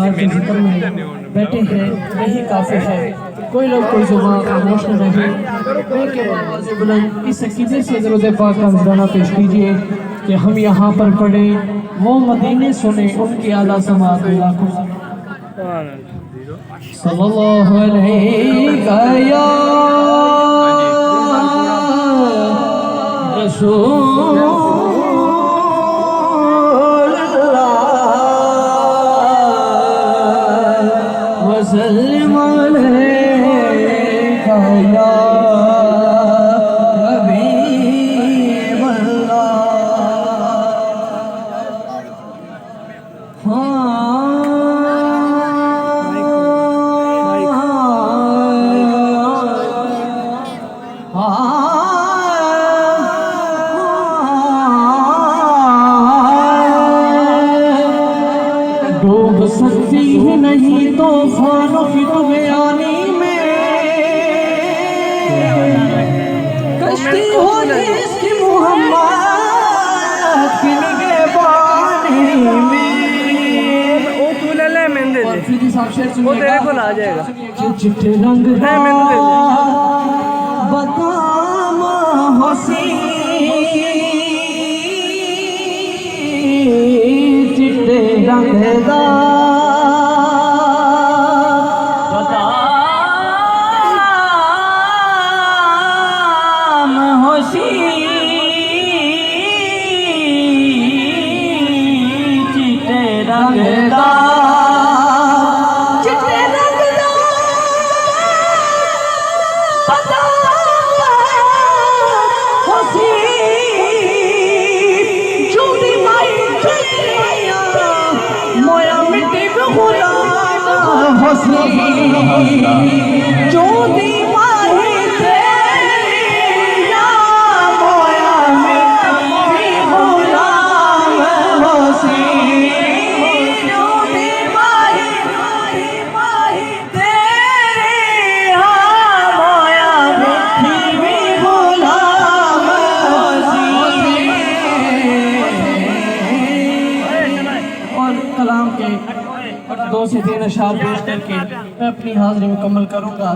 अशआर के जिक्र में बैठे हैं यही काफ़ी है। कोई लोग कोई जुबान खामोश न रहे, उनके आवाज़ बुलंद इस अकीदे से दरूद पाक का नजराना पेश कीजिए कि हम यहाँ पर पढ़े वो मदीने सुने उनकी आला समात सल्लल्लाहु अलैहि या रसूल वसल्लम अलैका या हबीब डूब सकती है नहीं तो फानों की तो बयानी में कश्ती होगी इसकी मोहम्मद की निगहबानी में। और फिर इस शेर सुनिएगा, वो आ जाएगा चिट्टे रंग है बदाम हसीन चिट्टे रंग दा बदाम हसीन चिट्टे रंग दा जो दीवाही तेरी या मोया मेरी गुलाम हसीन जो दीवाही तेरी या मोया मेरी गुलाम हसीन। और कलाम के 2 से 3 अशआर पेश करके मैं अपनी हाज़िरी मुकम्मल करूँगा।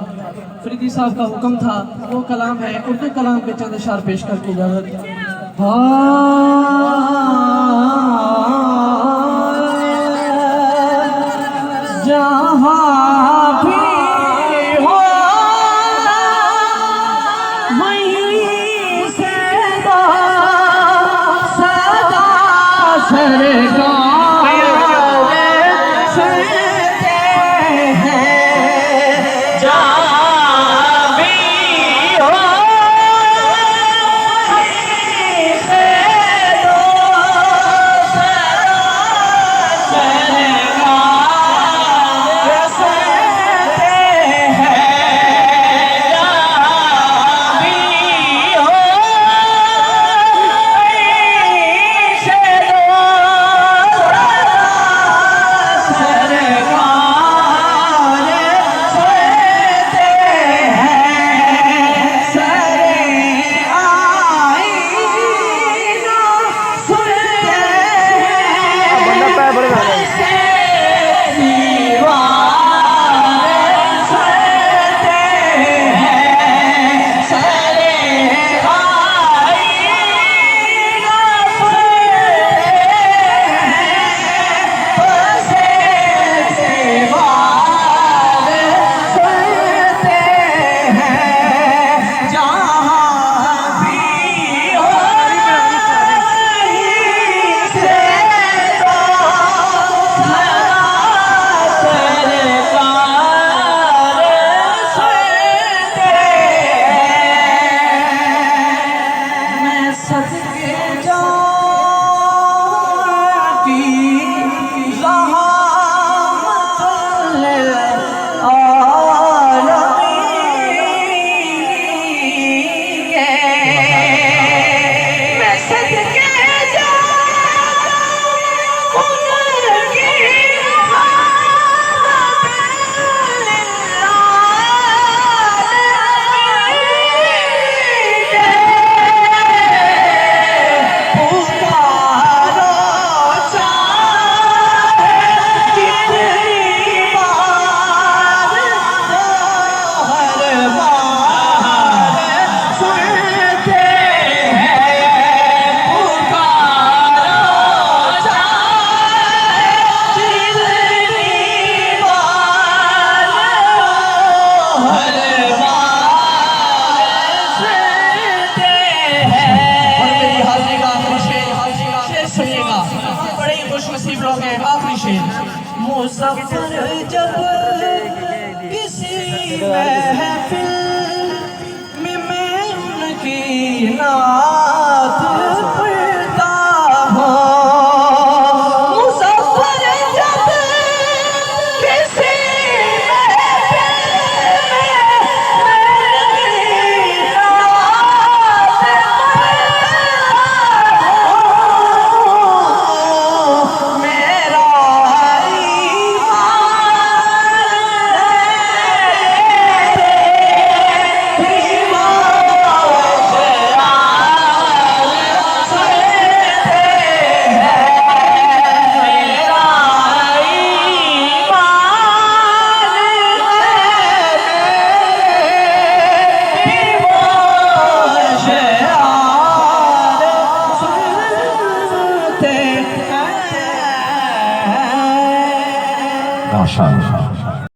फरीदी साहब का हुक्म था, वो कलाम है उर्दू कलाम के चंद अशआर पेश करके इजाज़त। जहाँ भी हो वहीं से सदा सरकार मुसफ़र जब किसी महफिल में मैं उनकी नात